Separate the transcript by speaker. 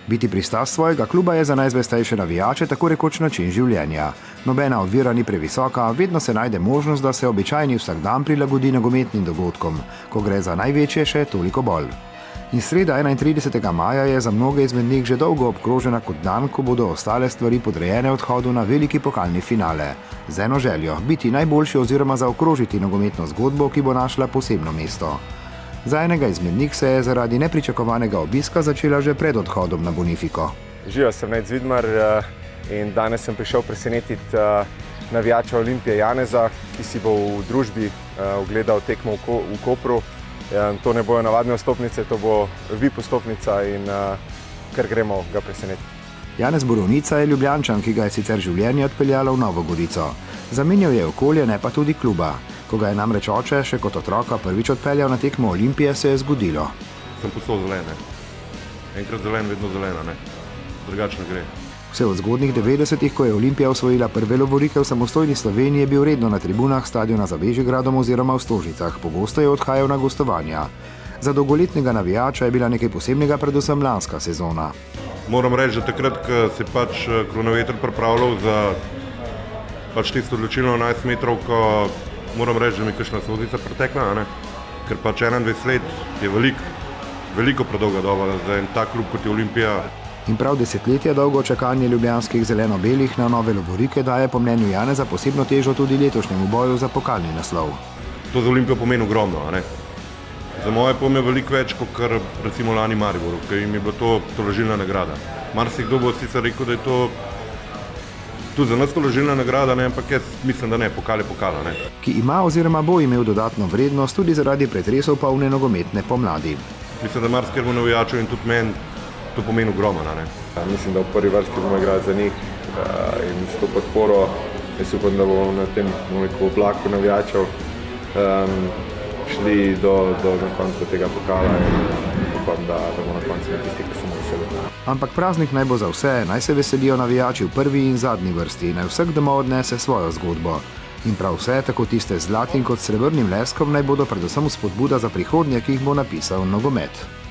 Speaker 1: Biti pristaz svojega kluba je za najzvestejše navijače tako rekoč način življenja. Nobena ovira ni previsoka, vedno se najde možnost, da se običajni vsakdan prilagodi nogometnim dogodkom, ko gre za največje še toliko bolj. In sreda 31. maja je za mnoge izmed njih že dolgo obkrožena kot dan, ko bodo ostale stvari podrejene odhodu na veliki pokalni finale. Z eno željo, biti najboljši oziroma zaokrožiti nogometno zgodbo, ki bo našla posebno mesto. Za enega izmed njih se je zaradi nepričakovanega obiska začela že pred odhodom na Bonifiko.
Speaker 2: Živijo, sem Nejc Vidmar in danes sem prišel presenetiti navijača Olimpije Janeza, ki si bo v družbi ogledal tekmo v Kopru. To ne bojo navadne vstopnice, to bo VIP vstopnica in kar gremo ga presenetiti.
Speaker 1: Janez Borovnica je Ljubljančan, ki ga je sicer življenje odpeljalo v Novo Gorico. Zamenjal je okolje, ne pa tudi kluba. Ko ga je namreč oče še kot otroka prvič odpeljal na tekmo Olimpije, se je zgodilo.
Speaker 3: Sem postal zelen. Enkrat zelen, vedno zelena. Drugače ne gre.
Speaker 1: Vse od zgodnjih 90-ih, ko je Olimpija osvojila prve lovorike v samostojni Sloveniji, je bil redno na tribunah stadiona za Bežigradom oziroma v Stožicah. Pogosto je odhajal na gostovanja. Za dolgoletnega navijača je bila nekaj posebnega predvsem lanska sezona.
Speaker 3: Moram reči, da takrat, ko se je kronometer pripravljal za tisto odločilno 11 metrov, ko moram reči, da mi je kakšna solzica pretekla, ker 21 let je veliko predolga doba za en tak klub kot je Olimpija.
Speaker 1: In prav desetletja dolgo čakanje ljubljanskih zeleno-belih na nove lovorike daje po mnenju Janeza posebno težo tudi letošnjemu boju za pokalni naslov.
Speaker 3: To za Olimpijo pomeni ogromno. Za moje pojme veliko več, kot recimo lani Mariboru, ker jim je bila to tolažilna nagrada. Marsikdo bo sicer rekel, da je to tudi za nas tolažilna nagrada, ampak jaz mislim, da ne, pokal je pokal.
Speaker 1: Ki ima oziroma bo imel dodatno vrednost tudi zaradi pretresov polne nogometne pomladi.
Speaker 3: Mislim, da marsikemu navijaču in tudi meni to pomeni ogromno.
Speaker 2: Mislim, da v prvi vrsti bomo igrali za njih in s to podporo jaz upam, da bomo na tem oblaku navijačev šli do konca tega pokala in upam, da bomo na koncu tisti, ki smo veseli.
Speaker 1: Ampak praznik naj bo za vse, naj se veselijo navijači v prvi in zadnji vrsti, naj vsak domov odnese svojo zgodbo. In prav vse, tako tiste z zlatim kot srebrnim leskom, naj bodo predvsem spodbuda za prihodnje, ki jih bo napisal nogomet.